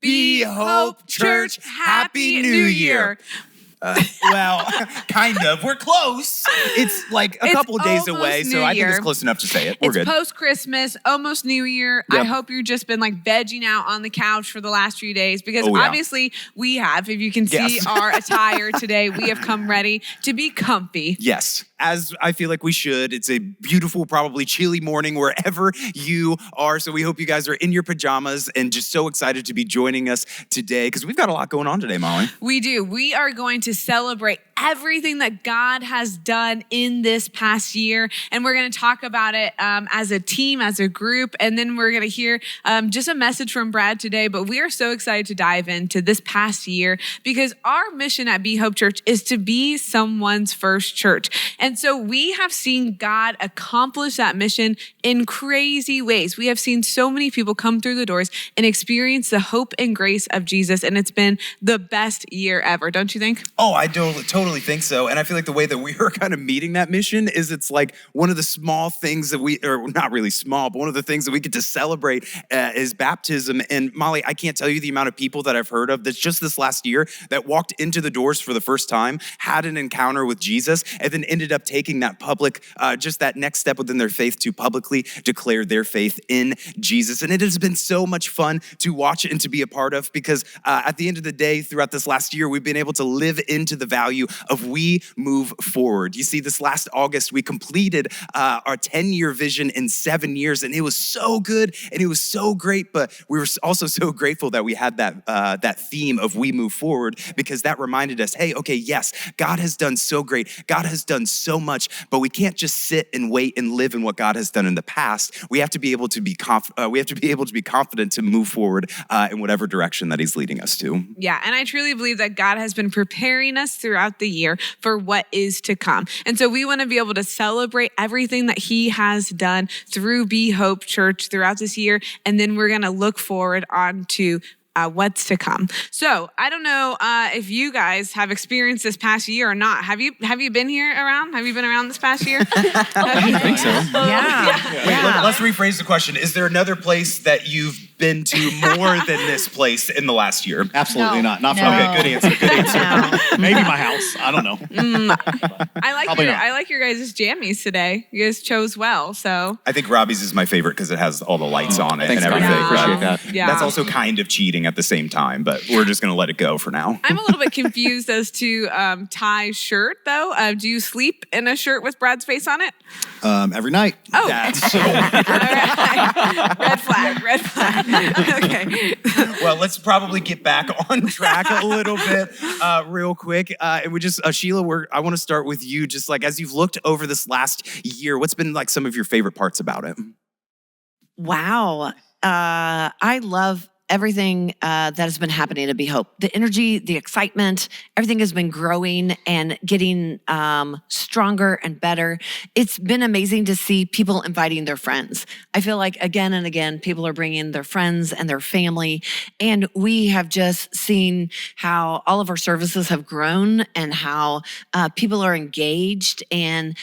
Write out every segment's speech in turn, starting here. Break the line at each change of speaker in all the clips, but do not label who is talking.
Be Hope Church, Happy New Year.
Well, kind of. We're close. It's like a couple days away, so I think it's close enough to say it. We're good.
It's post-Christmas, almost New Year. Yep. I hope you've just been like vegging out on the couch for the last few days because obviously we have. If you can see our attire today, we have come ready to be comfy.
Yes, as I feel like we should. It's a beautiful, probably chilly morning wherever you are. So we hope you guys are in your pajamas and just so excited to be joining us today because we've got a lot going on today, Molly.
We do. We are going to celebrate everything that God has done in this past year. And we're going to talk about it as a team, as a group. And then we're going to hear just a message from Brad today. But we are so excited to dive into this past year because our mission at Be Hope Church is to be someone's first church. And so we have seen God accomplish that mission in crazy ways. We have seen so many people come through the doors and experience the hope and grace of Jesus. And it's been the best year ever, don't you think?
Oh, I totally think so. And I feel like the way that we are kind of meeting that mission is it's like one of the small things that or not really small, but one of the things that we get to celebrate is baptism. And Molly, I can't tell you the amount of people that I've heard of that's just this last year that walked into the doors for the first time, had an encounter with Jesus, and then ended up taking that public, just that next step within their faith to publicly declare their faith in Jesus. And it has been so much fun to watch and to be a part of because at the end of the day, throughout this last year, we've been able to live into the value of we move forward. You see, this last August, we completed our 10-year vision in 7 years, and it was so good and it was so great, but we were also so grateful that we had that theme of we move forward because that reminded us, hey, okay, yes, God has done so great. God has done so much, but we can't just sit and wait and live in what God has done in the past. We have to be able to be confident to move forward in whatever direction that he's leading us to.
Yeah, and I truly believe that God has been preparing us throughout the year for what is to come. And so we want to be able to celebrate everything that he has done through Be Hope Church throughout this year. And then we're going to look forward on to what's to come. So I don't know if you guys have experienced this past year or not. Have you been here around? Have you been around this past year?
I think so.
Yeah.
Wait, let's rephrase the question. Is there another place that you've been to more than this place in the last year?
Absolutely not. Not for
me.
me.
Okay, good answer.
No. Maybe my house. I don't know.
I like your guys' jammies today. You guys chose well, so.
I think Robbie's is my favorite because it has all the lights on it and everything.
I appreciate that.
Yeah.
That's also kind of cheating at the same time, but we're just going to let it go for now.
I'm a little bit confused as to Ty's shirt, though. Do you sleep in a shirt with Brad's face on it?
Every night.
Oh.
That's so weird.
All right. Red flag. Okay.
Well, let's probably get back on track a little bit real quick. And we just, Sheila, I want to start with you. Just like as you've looked over this last year, what's been like some of your favorite parts about it?
Wow. I love everything that has been happening to Be Hope. The energy, the excitement, everything has been growing and getting stronger and better. It's been amazing to see people inviting their friends. I feel like again and again, people are bringing their friends and their family. And we have just seen how all of our services have grown and how people are engaged. And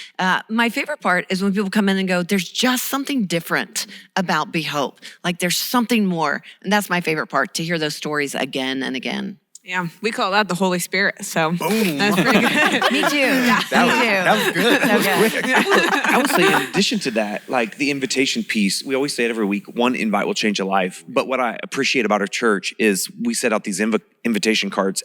my favorite part is when people come in and go, there's just something different about Be Hope. Like there's something more. And that's my favorite part, to hear those stories again and again.
Yeah, we call that the Holy Spirit. So
Boom.
That's pretty good.
Me too. Yeah,
That was good. That was quick.
I would say in addition to that, like the invitation piece, we always say it every week, one invite will change a life. But what I appreciate about our church is we set out these invitation cards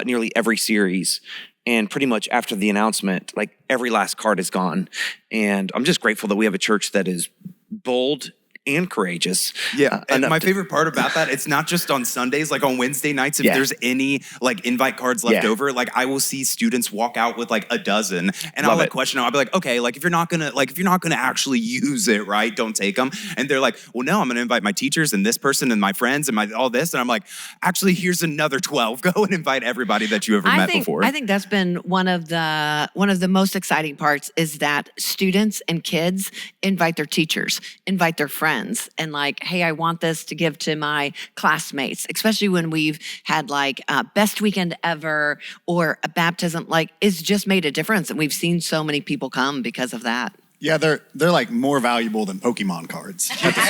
nearly every series. And pretty much after the announcement, like every last card is gone. And I'm just grateful that we have a church that is bold and courageous.
Yeah, and my favorite part about that, it's not just on Sundays, like on Wednesday nights, if there's any like invite cards left over, like I will see students walk out with like a dozen and I'll like question them. I'll be like, okay, like if you're not gonna actually use it, right, don't take them. And they're like, well, no, I'm gonna invite my teachers and this person and my friends and all this. And I'm like, actually, here's another 12. Go and invite everybody that you ever met before.
I think that's been one of the most exciting parts is that students and kids invite their teachers, invite their friends. And like, hey, I want this to give to my classmates, especially when we've had like best weekend ever or a baptism, like it's just made a difference. And we've seen so many people come because of that.
Yeah, they're like more valuable than Pokemon cards at the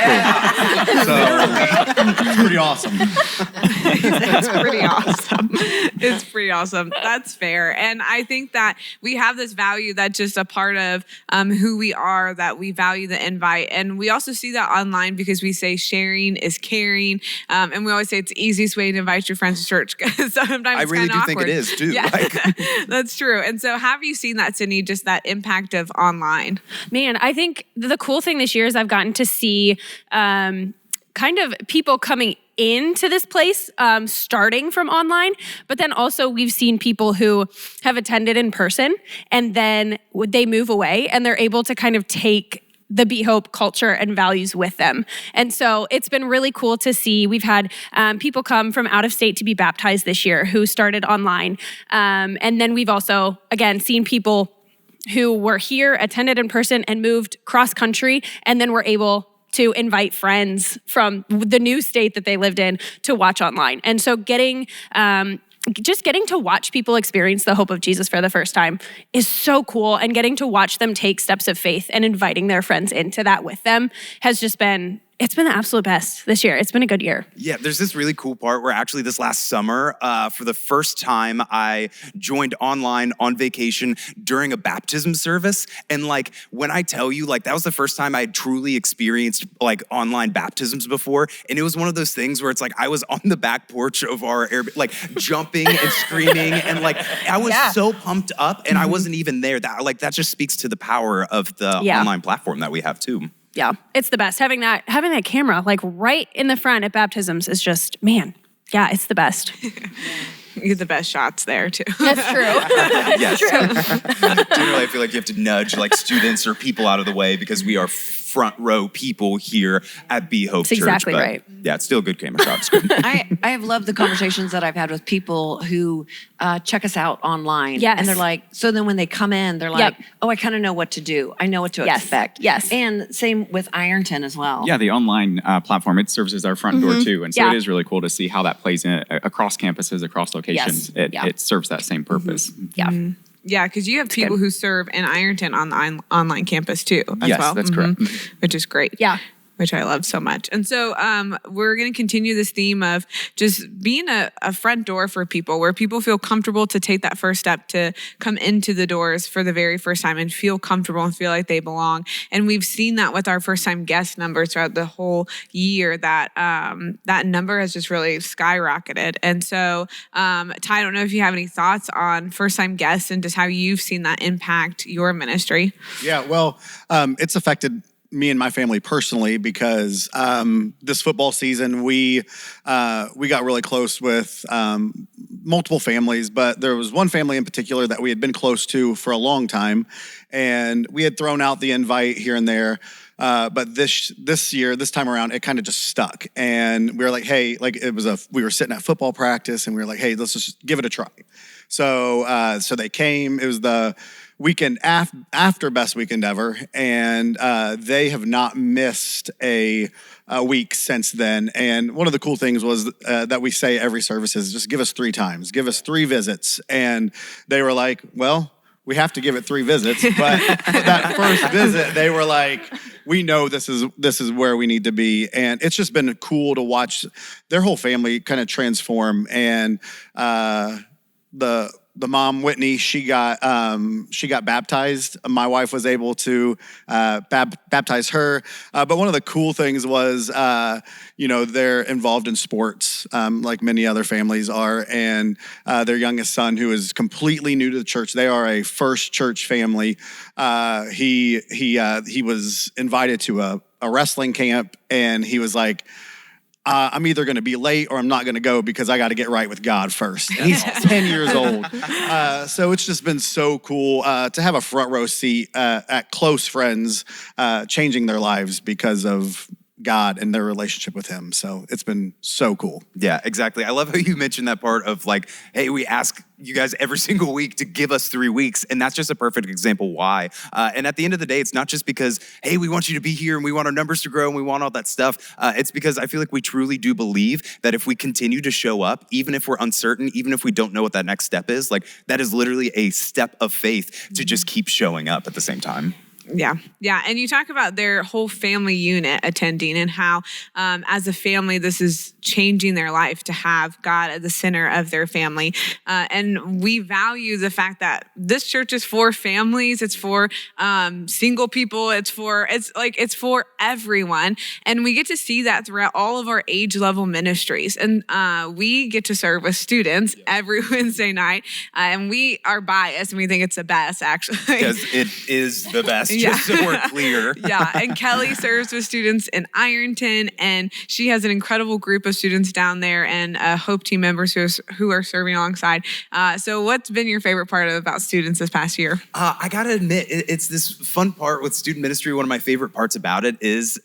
school. So it's pretty awesome.
It's pretty awesome. It's pretty awesome. That's fair. And I think that we have this value that's just a part of who we are, that we value the invite. And we also see that online because we say sharing is caring. And we always say it's the easiest way to invite your friends to church, because sometimes
I
it's
really
kind of
do think
awkward.
it is too.
Yeah,
Like,
that's true. And so have you seen that, Sydney, just that impact of online?
Man, I think the cool thing this year is I've gotten to see kind of people coming into this place starting from online, but then also we've seen people who have attended in person and then they move away and they're able to kind of take the Be Hope culture and values with them. And so it's been really cool to see. We've had people come from out of state to be baptized this year who started online. And then we've also, again, seen people who were here, attended in person, and moved cross country, and then were able to invite friends from the new state that they lived in to watch online. And so just getting to watch people experience the hope of Jesus for the first time is so cool. And getting to watch them take steps of faith and inviting their friends into that with them has just been, it's been the absolute best this year. It's been a good year.
yeah, there's this really cool part where actually this last summer, for the first time, I joined online on vacation during a baptism service. And like, when I tell you, like, that was the first time I had truly experienced like online baptisms before. And it was one of those things where it's like, I was on the back porch of our Airbnb, like jumping and screaming. And like, I was so pumped up and I wasn't even there. That just speaks to the power of the online platform that we have too.
Yeah, it's the best. Having that camera like right in the front at baptisms is just, man, yeah, it's the best.
You get the best shots there too.
That's true.
Yes. Generally, I feel like you have to nudge like students or people out of the way because we are front row people here at Be Hope Church.
Exactly
but
right.
Yeah, it's still a good camera shot. It's good.
I have loved the conversations that I've had with people who check us out online.
Yes.
And they're like, so then when they come in, they're like, oh, I kind of know what to do. I know what to expect.
Yes.
And same with Ironton as well.
Yeah, the online platform, it serves as our front door too. And so it is really cool to see how that plays in across campuses, across locations. It serves that same purpose.
Yeah.
Yeah, because you have people who serve in Ironton on the online campus too, as
Yes,
well.
that's correct.
Which is great.
Yeah.
Which I love so much. And so we're going to continue this theme of just being a front door for people, where people feel comfortable to take that first step to come into the doors for the very first time and feel comfortable and feel like they belong. And we've seen that with our first time guest numbers throughout the whole year, that that number has just really skyrocketed. And so Ty, I don't know if you have any thoughts on first time guests and just how you've seen that impact your ministry.
Yeah, well, it's affected me and my family personally because this football season we got really close with multiple families, but there was one family in particular that we had been close to for a long time, and we had thrown out the invite here and there. But this time around, it kind of just stuck, and we were like, hey, like we were sitting at football practice, and we were like, hey, let's just give it a try. So they came. It was the weekend after Best Weekend Ever, and they have not missed a week since then. And one of the cool things was that we say every service is just give us 3 times, give us 3 visits. And they were like, well, we have to give it 3 visits. But that first visit, they were like, we know this is where we need to be. And it's just been cool to watch their whole family kind of transform. And the mom, Whitney, she got baptized. My wife was able to baptize her. But one of the cool things was, they're involved in sports, like many other families are. And their youngest son, who is completely new to the church, they are a first church family. He was invited to a wrestling camp, and he was like, I'm either going to be late or I'm not going to go because I got to get right with God first. And he's 10 years old. So it's just been so cool to have a front row seat at close friends changing their lives because of God and their relationship with him. So it's been so cool.
Yeah, exactly. I love how you mentioned that part of like, hey, we ask you guys every single week to give us 3 weeks. And that's just a perfect example why. And at the end of the day, it's not just because, hey, we want you to be here and we want our numbers to grow and we want all that stuff. It's because I feel like we truly do believe that if we continue to show up, even if we're uncertain, even if we don't know what that next step is, like that is literally a step of faith to just keep showing up at the same time.
Yeah. And you talk about their whole family unit attending and how, as a family, this is changing their life to have God at the center of their family. And we value the fact that this church is for families. It's for single people. It's for everyone. And we get to see that throughout all of our age level ministries. And we get to serve with students every Wednesday night. And we are biased and we think it's the best, actually.
Because it is the best, just so we're clear.
And Kelly serves with students in Ironton, and she has an incredible group of students down there and Hope team members who are serving alongside. So what's been your favorite part about students this past year?
I got to admit, it's this fun part with student ministry. One of my favorite parts about it is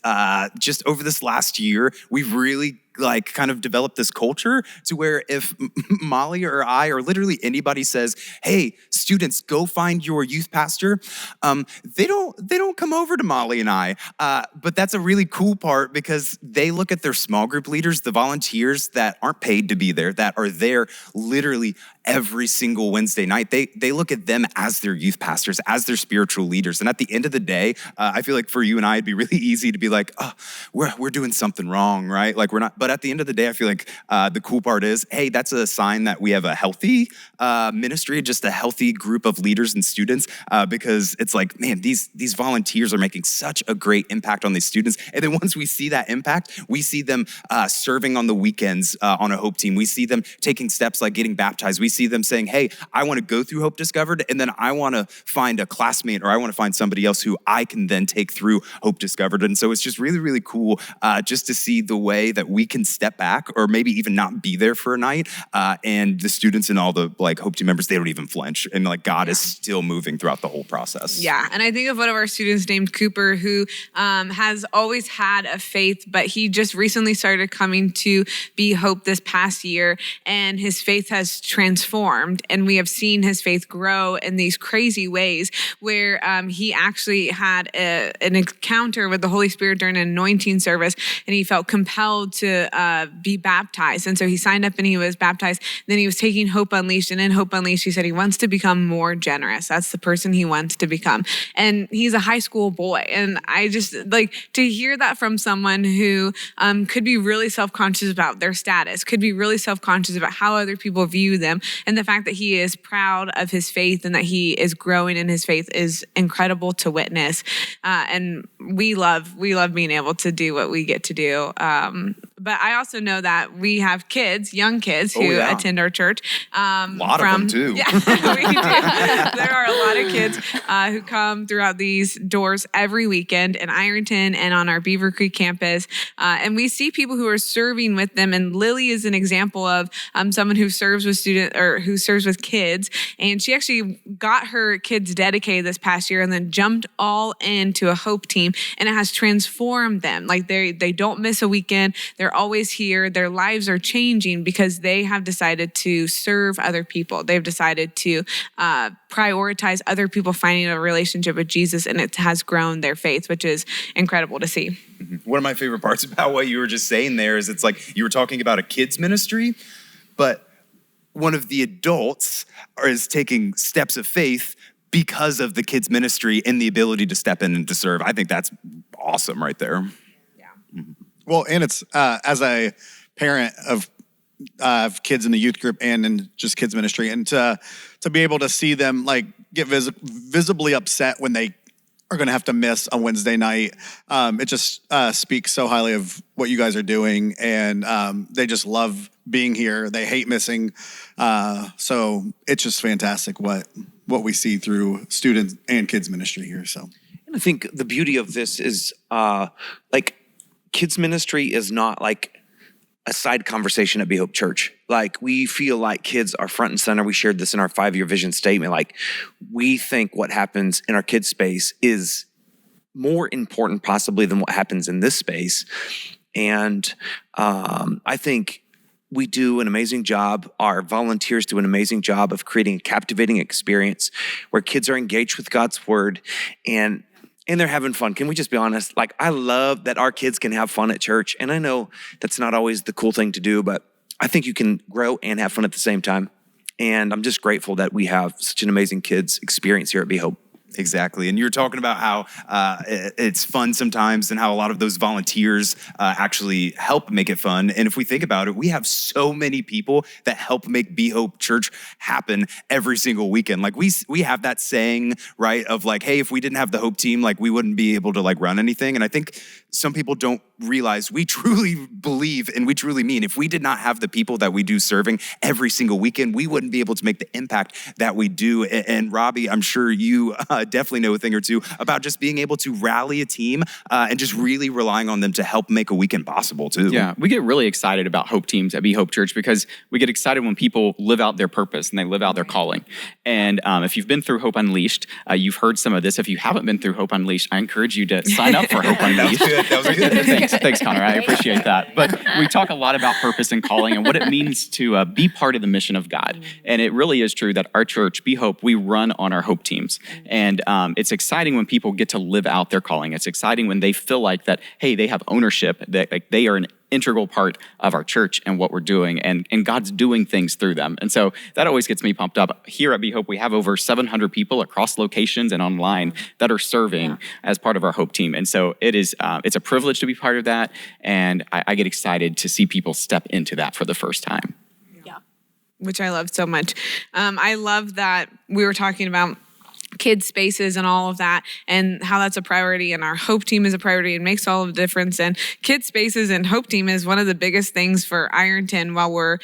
just over this last year, we've really kind of developed this culture to where if Molly or I or literally anybody says, hey, students, go find your youth pastor, they don't come over to Molly and I. But that's a really cool part because they look at their small group leaders, the volunteers that aren't paid to be there, that are there literally every single Wednesday night. They look at them as their youth pastors, as their spiritual leaders. And at the end of the day, I feel like for you and I, it'd be really easy to be like, oh, we're doing something wrong, right? Like we're not. But at the end of the day, I feel like the cool part is, hey, that's a sign that we have a healthy ministry, just a healthy group of leaders and students, because it's like, man, these volunteers are making such a great impact on these students. And then once we see that impact, we see them serving on the weekends on a Hope team. We see them taking steps like getting baptized. We see them saying, hey, I want to go through Hope Discovered, and then I want to find a classmate or I want to find somebody else who I can then take through Hope Discovered. And so it's just really, really cool just to see the way that we can step back or maybe even not be there for a night. And the students and all the Hope team members, they don't even flinch. And God is still moving throughout the whole process.
Yeah. And I think of one of our students named Cooper who has always had a faith, but he just recently started coming to Be Hope this past year. And his faith has transformed. And we have seen his faith grow in these crazy ways where he actually had an encounter with the Holy Spirit during an anointing service. And he felt compelled to be baptized. And so he signed up and he was baptized. Then he was taking Hope Unleashed. And in Hope Unleashed, he said he wants to become more generous. That's the person he wants to become. And he's a high school boy. And I just to hear that from someone who could be really self-conscious about their status, could be really self-conscious about how other people view them. And the fact that he is proud of his faith and that he is growing in his faith is incredible to witness. And we love being able to do what we get to do. But I also know that we have kids, young kids who attend our church.
A lot of them too.
Yeah, we do. There are a lot of kids who come throughout these doors every weekend in Ironton and on our Beavercreek campus. And we see people who are serving with them. And Lily is an example of someone who serves with who serves with kids. And she actually got her kids dedicated this past year and then jumped all into a Hope team. And it has transformed them. They don't miss a weekend. They're always here. Their lives are changing because they have decided to serve other people. They've decided to prioritize other people finding a relationship with Jesus, and it has grown their faith, which is incredible to see.
One of my favorite parts about what you were just saying there is it's like you were talking about a kids ministry, but one of the adults is taking steps of faith because of the kids ministry and the ability to step in and to serve. I think that's awesome right there.
Yeah.
Well, and it's as a parent of kids in the youth group and in just kids ministry, and to be able to see them get visibly upset when they are going to have to miss a Wednesday night, it just speaks so highly of what you guys are doing, and they just love being here. They hate missing, so it's just fantastic what we see through students and kids ministry here. So,
and I think the beauty of this is kids ministry is not a side conversation at Be Hope Church. We feel like kids are front and center. We shared this in our 5-year vision statement. We think what happens in our kids space is more important possibly than what happens in this space. And I think we do an amazing job. Our volunteers do an amazing job of creating a captivating experience where kids are engaged with God's word and they're having fun. Can we just be honest? I love that our kids can have fun at church. And I know that's not always the cool thing to do, but I think you can grow and have fun at the same time. And I'm just grateful that we have such an amazing kids experience here at Be Hope.
Exactly. And you're talking about how it's fun sometimes and how a lot of those volunteers actually help make it fun. And if we think about it, we have so many people that help make Be Hope Church happen every single weekend. Like we have that saying, right, of like, hey, if we didn't have the Hope team, like we wouldn't be able to like run anything. And I think some people don't realize we truly believe and we truly mean if we did not have the people that we do serving every single weekend, we wouldn't be able to make the impact that we do. And Robbie, I'm sure you definitely know a thing or two about just being able to rally a team and just really relying on them to help make a weekend possible too.
Yeah, we get really excited about Hope teams at Be Hope Church because we get excited when people live out their purpose and they live out their calling. And if you've been through Hope Unleashed, you've heard some of this. If you haven't been through Hope Unleashed, I encourage you to sign up for Hope Unleashed.
That was good.
Thanks, Connor. I appreciate that. But we talk a lot about purpose and calling and what it means to be part of the mission of God. And it really is true that our church, Be Hope, we run on our Hope teams. And it's exciting when people get to live out their calling. It's exciting when they feel like that, hey, they have ownership, that like they are an integral part of our church and what we're doing, and God's doing things through them. And so that always gets me pumped up. Here at Be Hope, we have over 700 people across locations and online that are serving as part of our Hope team. And so it's a privilege to be part of that, and I get excited to see people step into that for the first time.
Yeah, which I love so much. I love that we were talking about kids spaces and all of that and how that's a priority, and our Hope team is a priority and makes all of the difference. And kids spaces and Hope team is one of the biggest things for Ironton while we're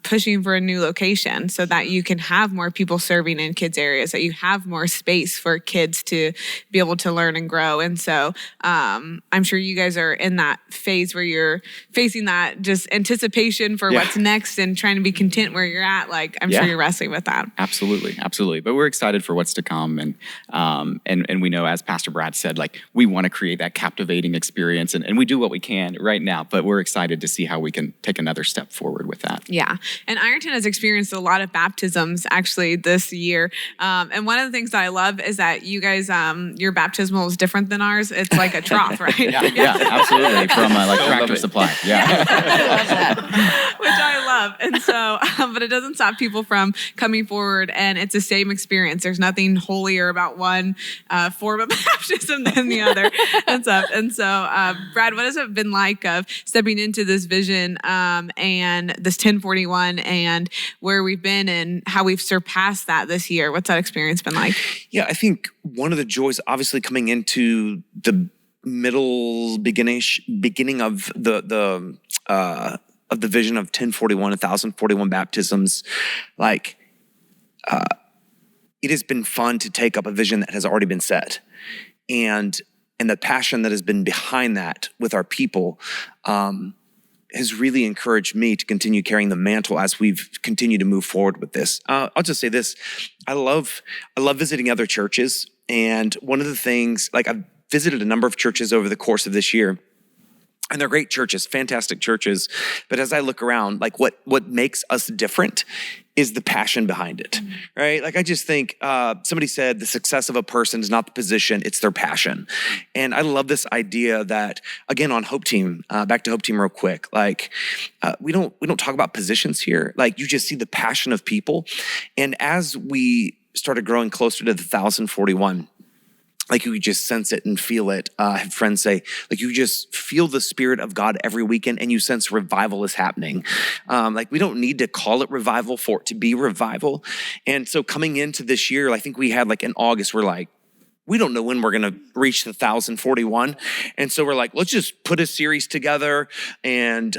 pushing for a new location so that you can have more people serving in kids areas, that you have more space for kids to be able to learn and grow. And so I'm sure you guys are in that phase where you're facing that just anticipation for what's next and trying to be content where you're at. Like I'm sure you're wrestling with that.
Absolutely. But we're excited for what's to come, and we know, as Pastor Brad said, like we want to create that captivating experience, and we do what we can right now, but we're excited to see how we can take another step forward with that.
Yeah, and Ironton has experienced a lot of baptisms actually this year, and one of the things that I love is that you guys, your baptismal is different than ours. It's like a trough, right?
yeah, absolutely, from like Tractor Supply.
Which I love, and so, but it doesn't stop people from coming forward, and it's the same experience. There's nothing holier about one form of baptism than the other. And so, Brad, what has it been like of stepping into this vision and this 1041 and where we've been and how we've surpassed that this year? What's that experience been like?
Yeah, I think one of the joys, obviously, coming into the beginning of the vision of 1041, 1041 baptisms, like. It has been fun to take up a vision that has already been set, and the passion that has been behind that with our people has really encouraged me to continue carrying the mantle as we've continued to move forward with this. I'll just say this: I love visiting other churches, and one of the things, like I've visited a number of churches over the course of this year. And they're great churches, fantastic churches. But as I look around, like what makes us different is the passion behind it, right? Like I just think somebody said the success of a person is not the position, it's their passion. And I love this idea that, again, on Hope Team, back to Hope Team real quick, like we don't talk about positions here. Like you just see the passion of people. And as we started growing closer to the 1041, like you just sense it and feel it. I have friends say, like you just feel the Spirit of God every weekend and you sense revival is happening. Like we don't need to call it revival for it to be revival. And so coming into this year, I think we had like in August, we're like, we don't know when we're gonna reach the 1041. And so we're like, let's just put a series together and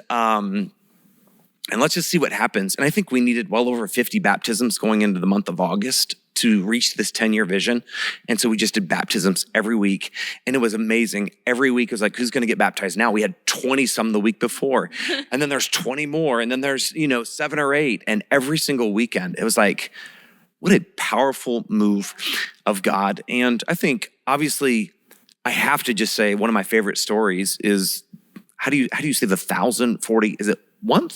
let's just see what happens. And I think we needed well over 50 baptisms going into the month of August to reach this 10-year vision. And so we just did baptisms every week. And it was amazing. Every week it was like, who's going to get baptized now? We had 20 some the week before. And then there's 20 more. And then there's, 7 or 8. And every single weekend, it was like, what a powerful move of God. And I think, obviously, I have to just say one of my favorite stories is, how do you say the 1040? Is it one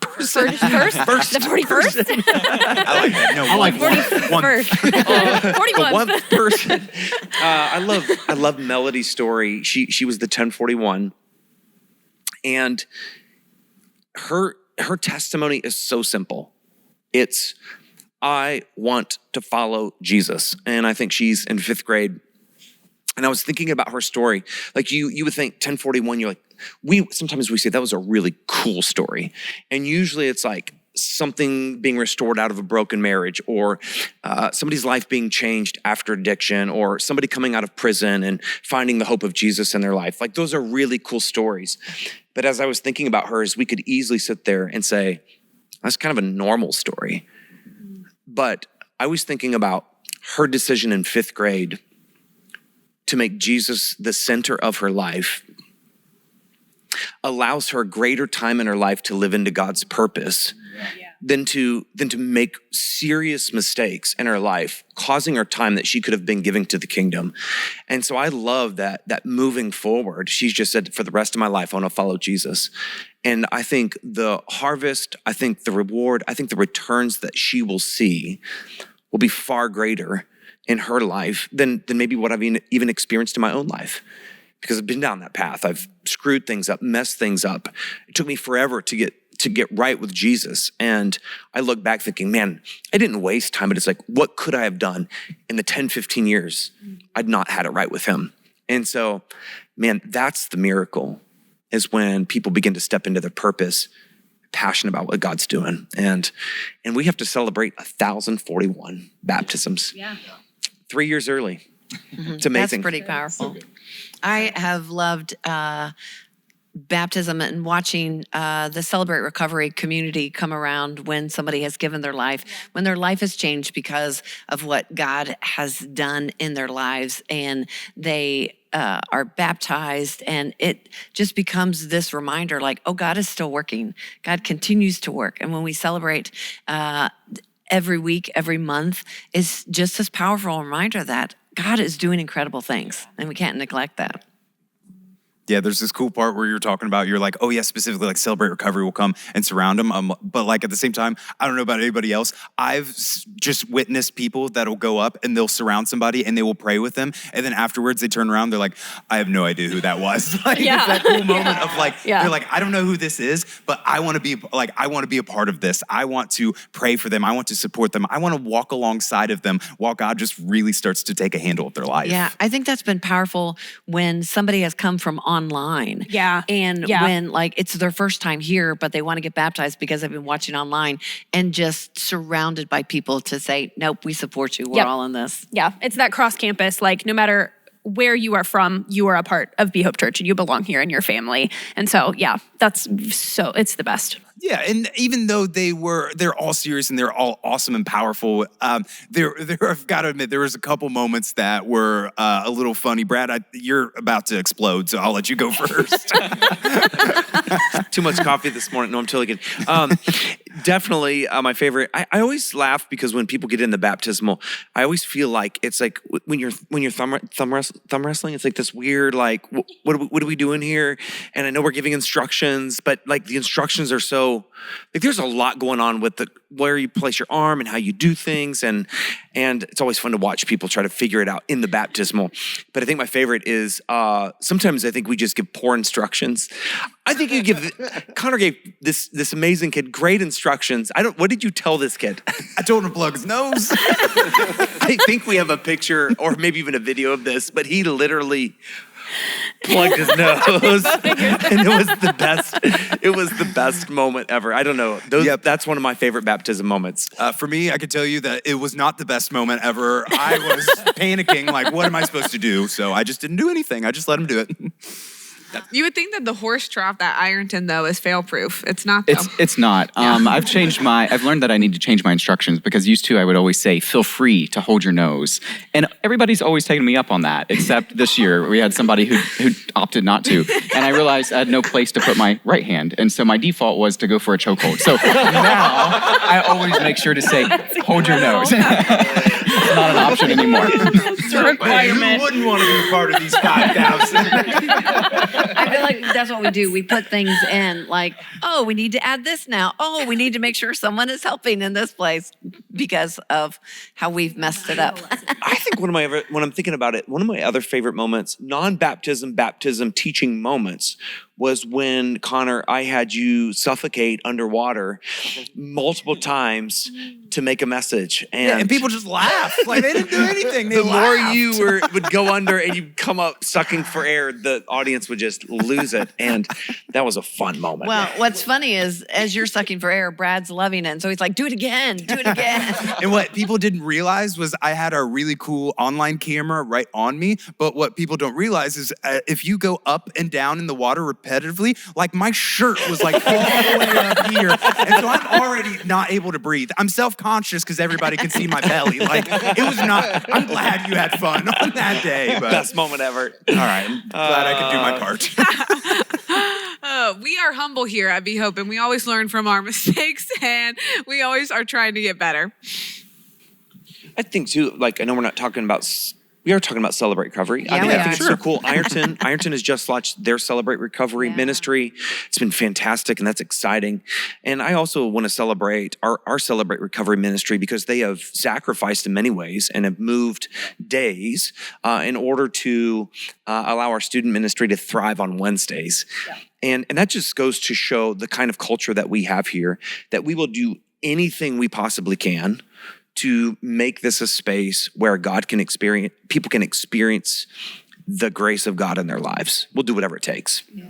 person?
First? The 41st?
I like that. No,
I like
41st. 41.
One person. I love Melody's story. She was the 1041, and her testimony is so simple. It's I want to follow Jesus. And I think she's in 5th grade. And I was thinking about her story. Like you would think 1041, you're like, sometimes we say that was a really cool story. And usually it's like something being restored out of a broken marriage, or somebody's life being changed after addiction, or somebody coming out of prison and finding the hope of Jesus in their life. Like those are really cool stories. But as I was thinking about hers, we could easily sit there and say, that's kind of a normal story. But I was thinking about her decision in 5th grade to make Jesus the center of her life allows her greater time in her life to live into God's purpose than to make serious mistakes in her life, causing her time that she could have been giving to the kingdom. And so I love that moving forward, she's just said, for the rest of my life, I want to follow Jesus. And I think the harvest, I think the reward, I think the returns that she will see will be far greater in her life than maybe what I've even experienced in my own life. Because I've been down that path. I've screwed things up, messed things up. It took me forever to get right with Jesus. And I look back thinking, man, I didn't waste time, but it's like, what could I have done in the 10, 15 years I'd not had it right with him? And so, man, that's the miracle, is when people begin to step into their purpose, passionate about what God's doing. And we have to celebrate 1,041 baptisms. 3 years early. It's amazing.
That's pretty powerful. I have loved baptism and watching the Celebrate Recovery community come around when somebody has given their life, when their life has changed because of what God has done in their lives, and they are baptized, and it just becomes this reminder like, oh, God is still working. God continues to work. And when we celebrate every week, every month, is just this powerful reminder that God is doing incredible things, and we can't neglect that.
Yeah, there's this cool part where you're talking about, you're like, oh yeah, specifically like Celebrate Recovery will come and surround them. But like at the same time, I don't know about anybody else. I've just witnessed people that'll go up and they'll surround somebody and they will pray with them. And then afterwards they turn around, they're like, I have no idea who that was. Like it's that cool moment of like, they're like, I don't know who this is, but I want to be a part of this. I want to pray for them. I want to support them. I want to walk alongside of them while God just really starts to take a handle of their life.
Yeah, I think that's been powerful when somebody has come from online. And when like it's their first time here, but they want to get baptized because they've been watching online, and just surrounded by people to say, nope, we support you. We're all in this.
Yeah, it's that cross campus, like no matter where you are from, you are a part of Be Hope Church and you belong here in your family. And so, it's the best.
Yeah, and even though they're all serious and they're all awesome and powerful, there I've got to admit, there was a couple moments that were a little funny. Brad, you're about to explode, so I'll let you go first.
Too much coffee this morning. No, I'm totally kidding. Definitely my favorite. I always laugh because when people get in the baptismal, I always feel like it's like when you're thumb wrestling. It's like this weird like what are we doing here? And I know we're giving instructions, but like the instructions are so like there's a lot going on with where you place your arm and how you do things, and it's always fun to watch people try to figure it out in the baptismal. But I think my favorite is sometimes I think we just give poor instructions. I think Connor gave this amazing kid great instructions. What did you tell this kid?
I told him to plug his nose.
I think we have a picture or maybe even a video of this, but he literally plugged his nose, and it was the best. It was the best moment ever. I don't know. That's one of my favorite baptism moments.
For me, I can tell you that it was not the best moment ever. I was panicking, like, what am I supposed to do? So I just didn't do anything. I just let him do it.
You would think that the horse trough at Ironton, though, is fail-proof. It's not, though.
It's not. I've learned that I need to change my instructions, because used to I would always say, feel free to hold your nose. And everybody's always taken me up on that, except this year we had somebody who opted not to. And I realized I had no place to put my right hand. And so my default was to go for a chokehold. So now I always make sure to say, hold your nose. It's not an option anymore.
That's a requirement.
Who wouldn't want to be a part of these 5,000?
I feel like that's what we do. We put things in like, oh, we need to add this now. Oh, we need to make sure someone is helping in this place because of how we've messed it up.
I think when I'm thinking about it, one of my other favorite moments, non-baptism, baptism teaching moments, was when, Connor, I had you suffocate underwater multiple times to make a message.
And people just laugh. Like they didn't do anything. They
the more
laughed.
you would go under and you come up sucking for air, the audience would just lose it. And that was a fun moment.
Well, what's funny is as you're sucking for air, Brad's loving it. And so he's like, do it again, do it again.
And what people didn't realize was I had a really cool online camera right on me. But what people don't realize is if you go up and down in the water repetitively, like my shirt was like all the way up here. And so I'm already not able to breathe. I'm self-conscious because everybody can see my belly. Like it was not, I'm glad you had fun on that day. But
best moment ever.
all right, I'm glad I could do my part.
We are humble here at Be Hope, and we always learn from our mistakes, and we always are trying to get better.
I think too, like I know we are talking about Celebrate Recovery.
Yeah,
I
we
think
are.
it's so cool. Ironton has just launched their Celebrate Recovery ministry. It's been fantastic, and that's exciting. And I also want to celebrate our Celebrate Recovery ministry because they have sacrificed in many ways and have moved days in order to allow our student ministry to thrive on Wednesdays. Yeah. And that just goes to show the kind of culture that we have here, that we will do anything we possibly can to make this a space where people can experience the grace of God in their lives. We'll do whatever it takes. Yeah.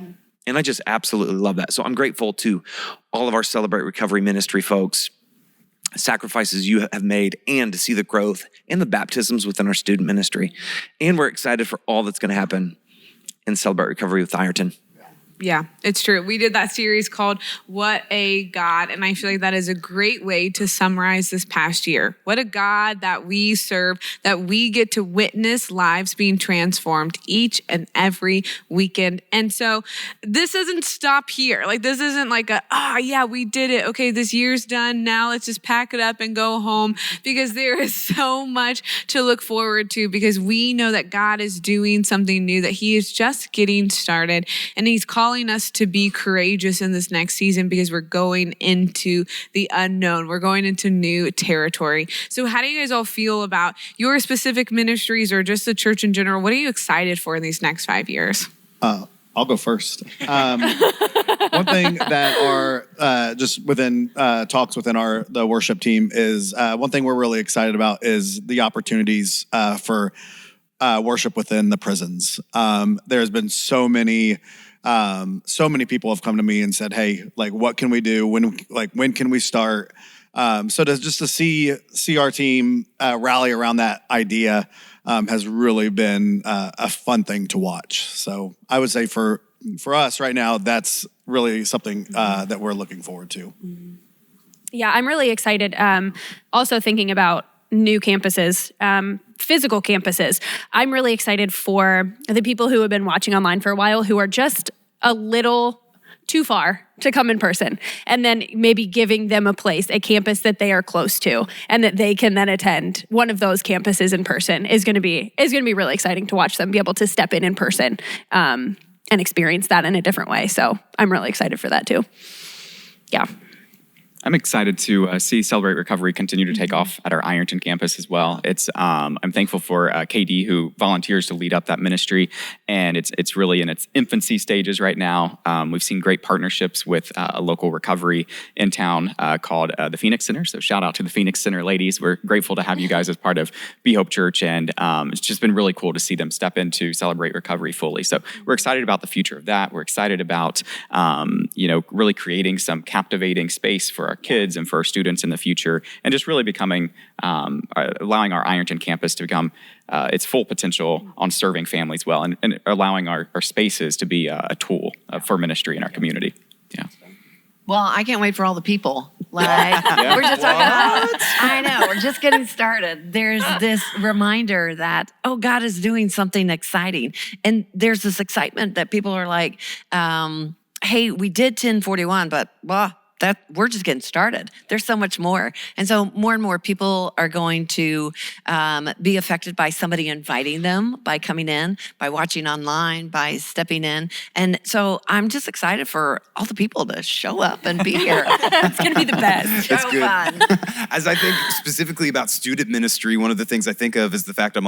And I just absolutely love that. So I'm grateful to all of our Celebrate Recovery ministry folks, sacrifices you have made, and to see the growth and the baptisms within our student ministry. And we're excited for all that's going to happen in Celebrate Recovery with Ironton.
Yeah, it's true. We did that series called What a God, and I feel like that is a great way to summarize this past year. What a God that we serve, that we get to witness lives being transformed each and every weekend. And so this doesn't stop here. Like this isn't like we did it. Okay, this year's done. Now let's just pack it up and go home, because there is so much to look forward to, because we know that God is doing something new, that he is just getting started, and he's calling us to be courageous in this next season, because we're going into the unknown. We're going into new territory. So how do you guys all feel about your specific ministries or just the church in general? What are you excited for in these next 5 years?
I'll go first. One thing that are just within talks within the worship team is one thing we're really excited about is the opportunities for worship within the prisons. There's been so many people have come to me and said, "Hey, like, what can we do? When can we start?" So to see our team rally around that idea has really been a fun thing to watch. So I would say for us right now, that's really something that we're looking forward to.
Yeah, I'm really excited. Also thinking about new campuses, physical campuses. I'm really excited for the people who have been watching online for a while, who are just a little too far to come in person, and then maybe giving them a campus that they are close to, and that they can then attend one of those campuses in person is going to be really exciting to watch them be able to step in person and experience that in a different way. So I'm really excited for that too. Yeah.
I'm excited to see Celebrate Recovery continue to take off at our Ironton campus as well. I'm thankful for KD, who volunteers to lead up that ministry, and it's really in its infancy stages right now. We've seen great partnerships with a local recovery in town called the Phoenix Center. So shout out to the Phoenix Center ladies. We're grateful to have you guys as part of Be Hope Church, and it's just been really cool to see them step into Celebrate Recovery fully. So we're excited about the future of that. We're excited about really creating some captivating space for our kids and for our students in the future, and just really becoming, allowing our Ironton campus to become its full potential on serving families well, and allowing our spaces to be a tool for ministry in our community. Yeah.
Well, I can't wait for all the people. We're just talking about, I know, we're just getting started. There's this reminder that, God is doing something exciting. And there's this excitement that people are like, hey, we did 1041, but that we're just getting started. There's so much more. And so more and more people are going to be affected by somebody inviting them, by coming in, by watching online, by stepping in. And so I'm just excited for all the people to show up and be here.
It's going to be the best.
That's
So
good.
fun.
As I think specifically about student ministry, one of the things I think of is the fact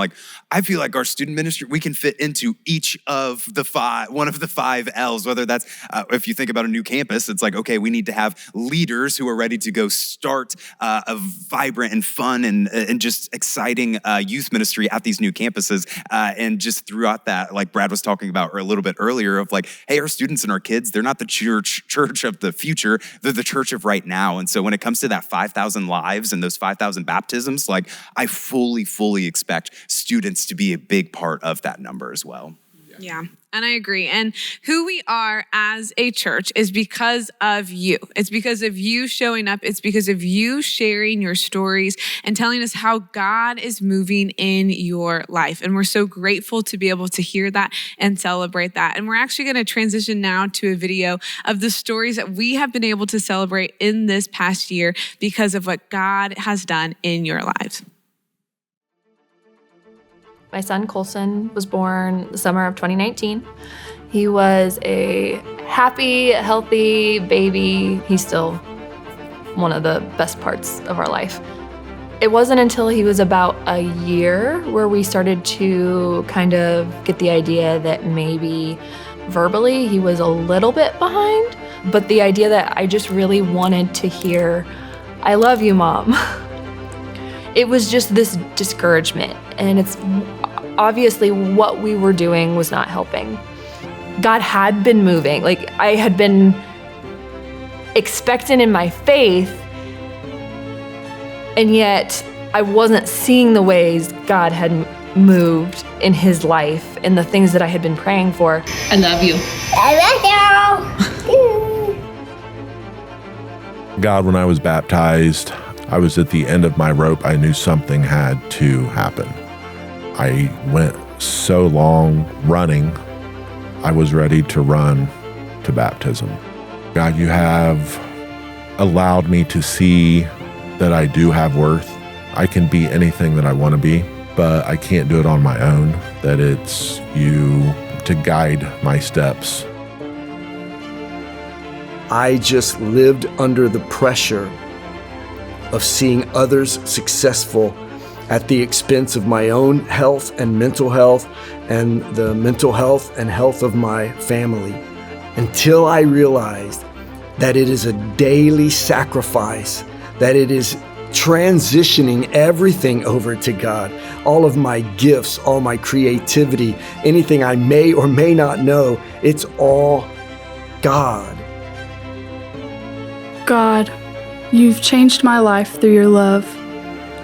I feel like our student ministry, we can fit into each of the one of the 5 L's, whether that's, if you think about a new campus, it's like, okay, we need to have leaders who are ready to go start a vibrant and fun and just exciting youth ministry at these new campuses. And just throughout that, like Brad was talking about a little bit earlier of like, hey, our students and our kids, they're not the church of the future, they're the church of right now. And so when it comes to that 5,000 lives and those 5,000 baptisms, like I fully expect students to be a big part of that number as well.
Yeah, and I agree. And who we are as a church is because of you. It's because of you showing up. It's because of you sharing your stories and telling us how God is moving in your life. And we're so grateful to be able to hear that and celebrate that. And we're actually going to transition now to a video of the stories that we have been able to celebrate in this past year because of what God has done in your lives.
My son, Colson, was born the summer of 2019. He was a happy, healthy baby. He's still one of the best parts of our life. It wasn't until he was about a year where we started to kind of get the idea that maybe verbally he was a little bit behind, but the idea that I just really wanted to hear, "I love you, Mom." It was just this discouragement, and it's obviously what we were doing was not helping. God had been moving. Like, I had been expectant in my faith, and yet I wasn't seeing the ways God had moved in his life and the things that I had been praying for.
I love you.
I love you.
God, when I was baptized, I was at the end of my rope. I knew something had to happen. I went so long running, I was ready to run to baptism. God, you have allowed me to see that I do have worth. I can be anything that I want to be, but I can't do it on my own, that it's you to guide my steps.
I just lived under the pressure of seeing others successful at the expense of my own health and mental health and the mental health and health of my family, until I realized that it is a daily sacrifice, that it is transitioning everything over to God. All of my gifts, all my creativity, anything I may or may not know, it's all God.
God, you've changed my life through your love.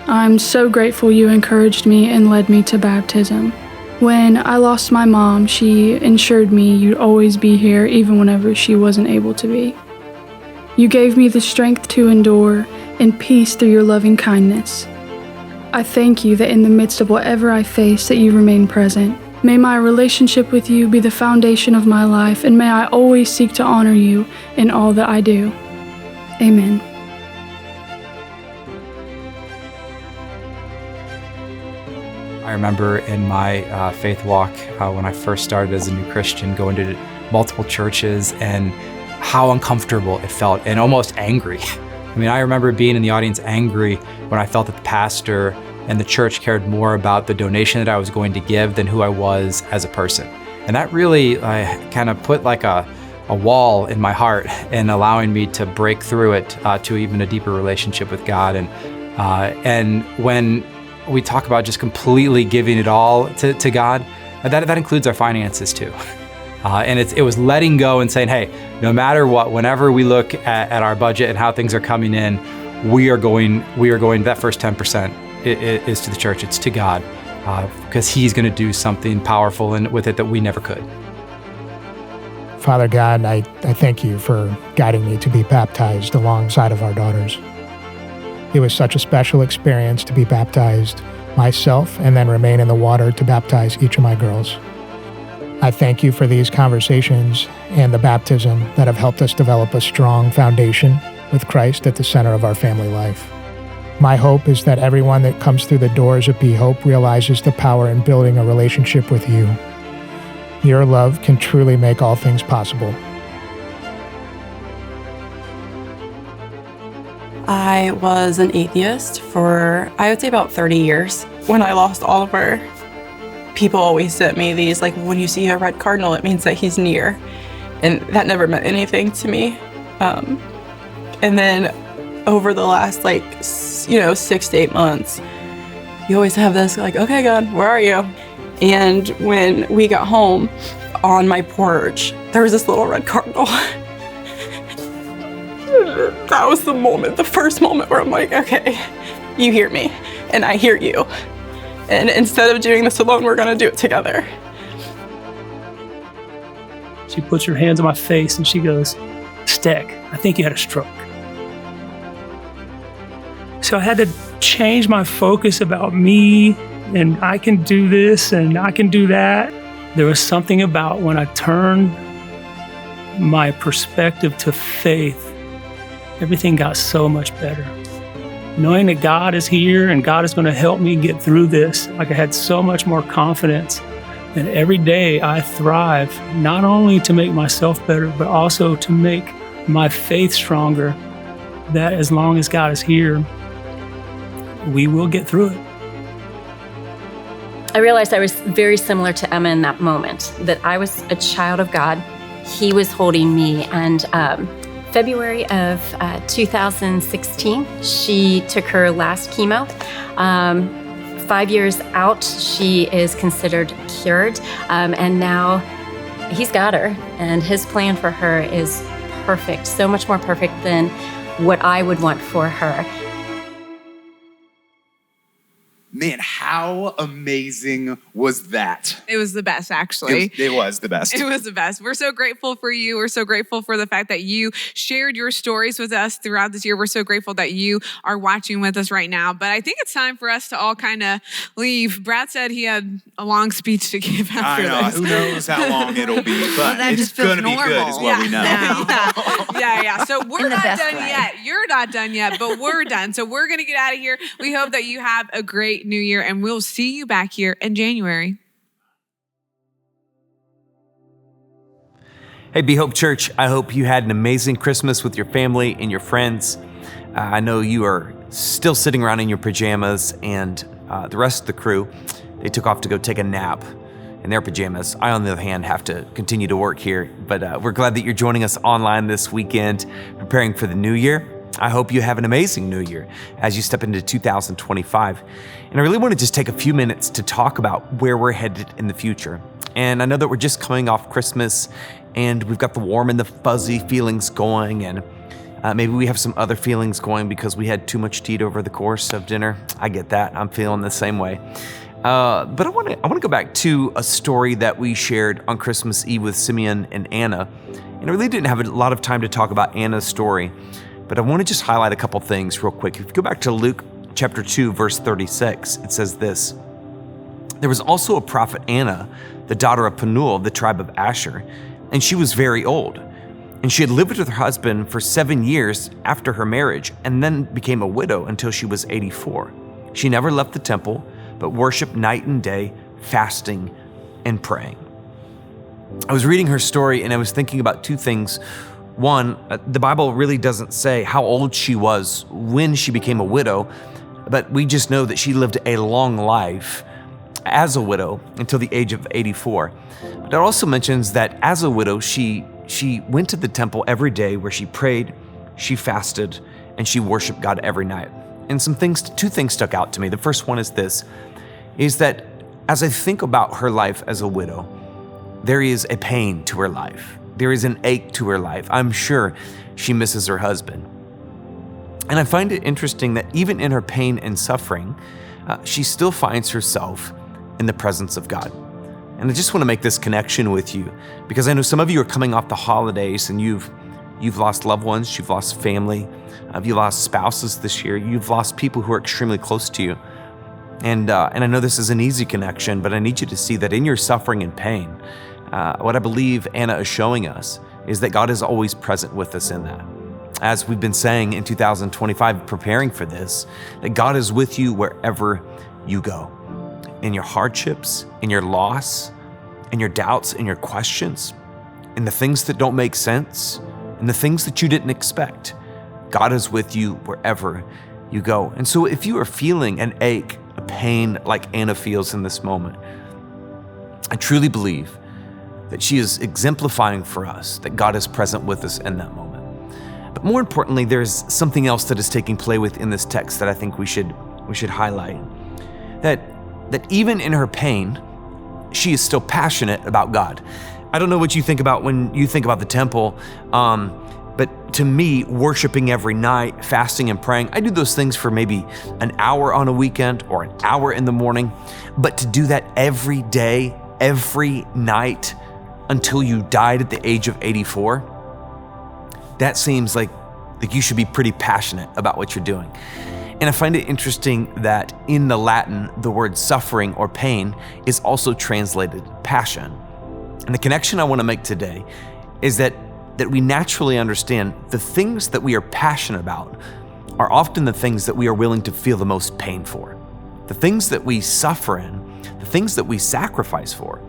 I'm so grateful you encouraged me and led me to baptism. When I lost my mom, she ensured me you'd always be here even whenever she wasn't able to be. You gave me the strength to endure and peace through your loving kindness. I thank you that in the midst of whatever I face, that you remain present. May my relationship with you be the foundation of my life, and may I always seek to honor you in all that I do. Amen.
I remember in my faith walk, when I first started as a new Christian, going to multiple churches and how uncomfortable it felt and almost angry. I mean, I remember being in the audience angry when I felt that the pastor and the church cared more about the donation that I was going to give than who I was as a person. And that really kind of put like a wall in my heart and allowing me to break through it to even a deeper relationship with God. And when we talk about just completely giving it all to God, that includes our finances too. And it was letting go and saying, hey, no matter what, whenever we look at our budget and how things are coming in, we are going, that first 10% is to the church, it's to God, because he's gonna do something powerful with it that we never could.
Father God, I thank you for guiding me to be baptized alongside of our daughters. It was such a special experience to be baptized myself and then remain in the water to baptize each of my girls. I thank you for these conversations and the baptism that have helped us develop a strong foundation with Christ at the center of our family life. My hope is that everyone that comes through the doors of Be Hope realizes the power in building a relationship with you. Your love can truly make all things possible.
I was an atheist for, I would say, about 30 years. When I lost Oliver, people always sent me these, like, when you see a red cardinal, it means that he's near. And that never meant anything to me. And then over the last, 6 to 8 months, you always have this, like, okay, God, where are you? And when we got home, on my porch, there was this little red cardinal. That was the moment, the first moment where I'm like, okay, you hear me, and I hear you. And instead of doing this alone, we're gonna do it together.
She puts her hands on my face and she goes, Steck, I think you had a stroke. So I had to change my focus about me, and I can do this and I can do that. There was something about when I turned my perspective to faith, everything got so much better. Knowing that God is here and God is going to help me get through this, like, I had so much more confidence. And every day I thrive, not only to make myself better, but also to make my faith stronger, that as long as God is here, we will get through it.
I realized I was very similar to Emma in that moment, that I was a child of God. He was holding me. And February of 2016, she took her last chemo. 5 years out, she is considered cured. And now he's got her, and his plan for her is perfect, so much more perfect than what I would want for her.
Man, how amazing was that?
It was the best, actually.
It was the best.
It was the best. We're so grateful for you. We're so grateful for the fact that you shared your stories with us throughout this year. We're so grateful that you are watching with us right now. But I think it's time for us to all kind of leave. Brad said he had a long speech to give after this.
Who knows how long it'll be, but
that
it's
just feels
going to be good is what we know.
Yeah. So we're not done yet. You're not done yet, but we're done. So we're going to get out of here. We hope that you have a great new year, and we'll see you back here in January.
Hey, Be Hope Church, I hope you had an amazing Christmas with your family and your friends. I know you are still sitting around in your pajamas, and the rest of the crew, they took off to go take a nap in their pajamas. I, on the other hand, have to continue to work here, but we're glad that you're joining us online this weekend, preparing for the new year. I hope you have an amazing new year as you step into 2025. And I really want to just take a few minutes to talk about where we're headed in the future. And I know that we're just coming off Christmas, and we've got the warm and the fuzzy feelings going, and maybe we have some other feelings going because we had too much to eat over the course of dinner. I get that. I'm feeling the same way. But I want to go back to a story that we shared on Christmas Eve with Simeon and Anna. And I really didn't have a lot of time to talk about Anna's story, but I want to just highlight a couple things real quick. If you go back to Luke chapter 2, verse 36, it says this: "There was also a prophet Anna, the daughter of Penuel, the tribe of Asher, and she was very old. And she had lived with her husband for 7 years after her marriage, and then became a widow until she was 84. She never left the temple, but worshiped night and day, fasting and praying." I was reading her story, and I was thinking about two things. One, the Bible really doesn't say how old she was when she became a widow, but we just know that she lived a long life as a widow until the age of 84. But it also mentions that as a widow, she went to the temple every day where she prayed, she fasted, and she worshiped God every night. And two things stuck out to me. The first one is this, is that as I think about her life as a widow, there is a pain to her life. There is an ache to her life. I'm sure she misses her husband. And I find it interesting that even in her pain and suffering, she still finds herself in the presence of God. And I just want to make this connection with you because I know some of you are coming off the holidays and you've lost loved ones, you've lost family, you lost spouses this year, you've lost people who are extremely close to you. And I know this is an easy connection, but I need you to see that in your suffering and pain, what I believe Anna is showing us is that God is always present with us in that. as we've been saying in 2025, preparing for this, that God is with you wherever you go. In your hardships, in your loss, in your doubts, in your questions, in the things that don't make sense, in the things that you didn't expect. God is with you wherever you go. And so if you are feeling an ache, a pain like Anna feels in this moment, I truly believe that she is exemplifying for us that God is present with us in that moment. But more importantly, there's something else that is taking place within this text that I think we should highlight. That even in her pain, she is still passionate about God. I don't know what you think about when you think about the temple, but to me, worshiping every night, fasting and praying, I do those things for maybe an hour on a weekend or an hour in the morning. But to do that every day, every night, until you died at the age of 84, that seems like you should be pretty passionate about what you're doing. And I find it interesting that in the Latin, the word suffering or pain is also translated passion. And the connection I want to make today is that we naturally understand the things that we are passionate about are often the things that we are willing to feel the most pain for. The things that we suffer in, the things that we sacrifice for,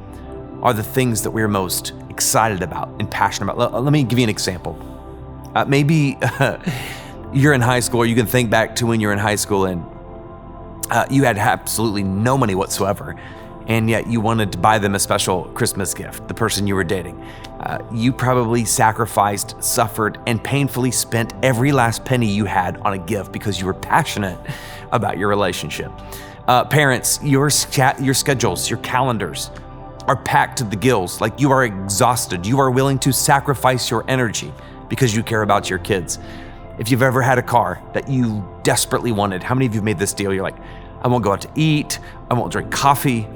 are the things that we're most excited about and passionate about. Let me give you an example. Maybe you're in high school, or you can think back to when you're in high school and you had absolutely no money whatsoever, and yet you wanted to buy them a special Christmas gift, the person you were dating. You probably sacrificed, suffered, and painfully spent every last penny you had on a gift because you were passionate about your relationship. Parents, your schedules, your calendars are packed to the gills, like you are exhausted. You are willing to sacrifice your energy because you care about your kids. If you've ever had a car that you desperately wanted, how many of you have made this deal? You're like, I won't go out to eat, I won't drink coffee,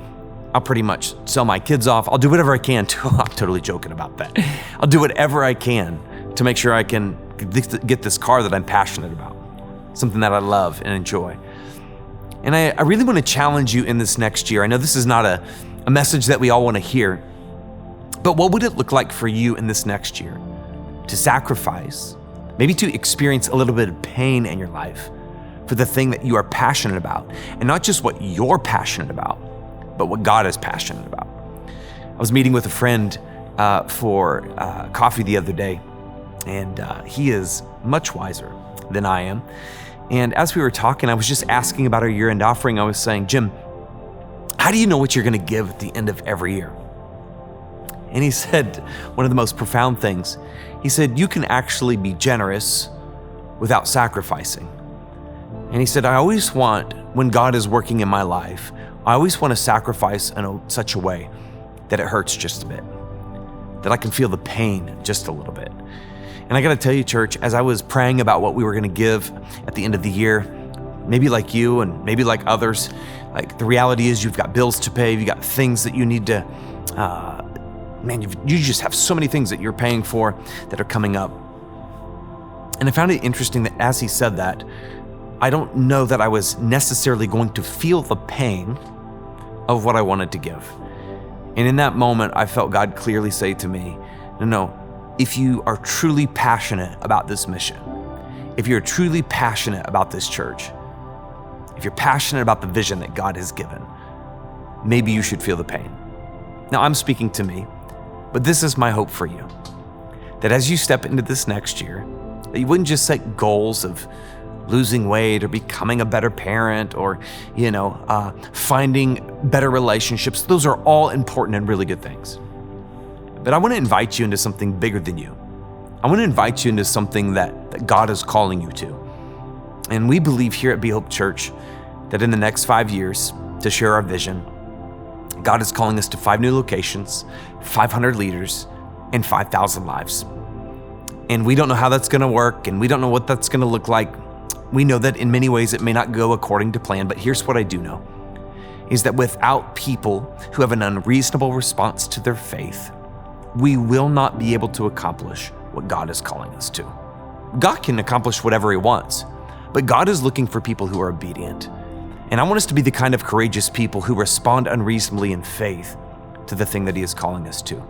I'll pretty much sell my kids off, I'll do whatever I can to, I'm totally joking about that. I'll do whatever I can to make sure I can get this car that I'm passionate about, something that I love and enjoy. And I really want to challenge you in this next year. I know this is not a message that we all want to hear, but what would it look like for you in this next year to sacrifice, maybe to experience a little bit of pain in your life for the thing that you are passionate about, and not just what you're passionate about, but what God is passionate about. I was meeting with a friend for coffee the other day, and he is much wiser than I am. And as we were talking, I was just asking about our year-end offering. I was saying, Jim, how do you know what you're going to give at the end of every year? And he said one of the most profound things. He said, you can actually be generous without sacrificing. And he said, I always want, when God is working in my life, I always want to sacrifice in such a way that it hurts just a bit, that I can feel the pain just a little bit. And I got to tell you, church, as I was praying about what we were going to give at the end of the year, maybe like you and maybe like others, like the reality is you've got bills to pay, you've got things that you need to, you just have so many things that you're paying for that are coming up. And I found it interesting that as he said that, I don't know that I was necessarily going to feel the pain of what I wanted to give. And in that moment, I felt God clearly say to me, no, if you are truly passionate about this mission, if you're truly passionate about this church, if you're passionate about the vision that God has given, maybe you should feel the pain. Now, I'm speaking to me, but this is my hope for you, that as you step into this next year, that you wouldn't just set goals of losing weight or becoming a better parent or, finding better relationships. Those are all important and really good things. But I want to invite you into something bigger than you. I want to invite you into something that God is calling you to. And we believe here at Be Hope Church that in the next 5 years, to share our vision, God is calling us to 5 new locations, 500 leaders, and 5,000 lives. And we don't know how that's going to work, and we don't know what that's going to look like. We know that in many ways it may not go according to plan, but here's what I do know, is that without people who have an unreasonable response to their faith, we will not be able to accomplish what God is calling us to. God can accomplish whatever he wants, but God is looking for people who are obedient. And I want us to be the kind of courageous people who respond unreasonably in faith to the thing that he is calling us to.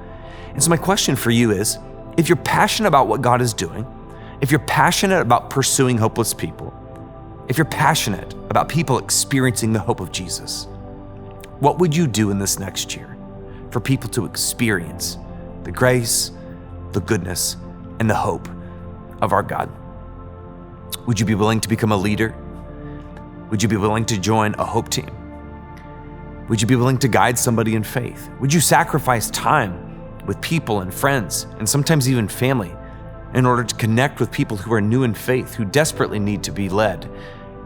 And so my question for you is, if you're passionate about what God is doing, if you're passionate about pursuing hopeless people, if you're passionate about people experiencing the hope of Jesus, what would you do in this next year for people to experience the grace, the goodness, and the hope of our God? Would you be willing to become a leader? Would you be willing to join a hope team? Would you be willing to guide somebody in faith? Would you sacrifice time with people and friends and sometimes even family in order to connect with people who are new in faith, who desperately need to be led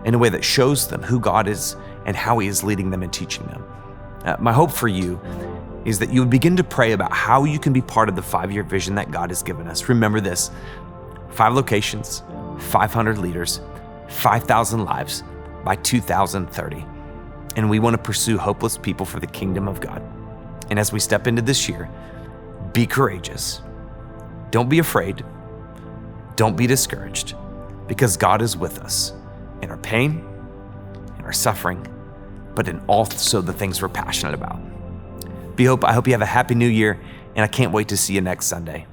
in a way that shows them who God is and how He is leading them and teaching them? My hope for you is that you would begin to pray about how you can be part of the 5-year vision that God has given us. Remember this: 5 locations, 500 leaders, 5,000 lives by 2030. And we want to pursue hopeless people for the kingdom of God. And as we step into this year, be courageous. Don't be afraid. Don't be discouraged, because God is with us in our pain, in our suffering, but in also the things we're passionate about. I hope you have a happy new year, and I can't wait to see you next Sunday.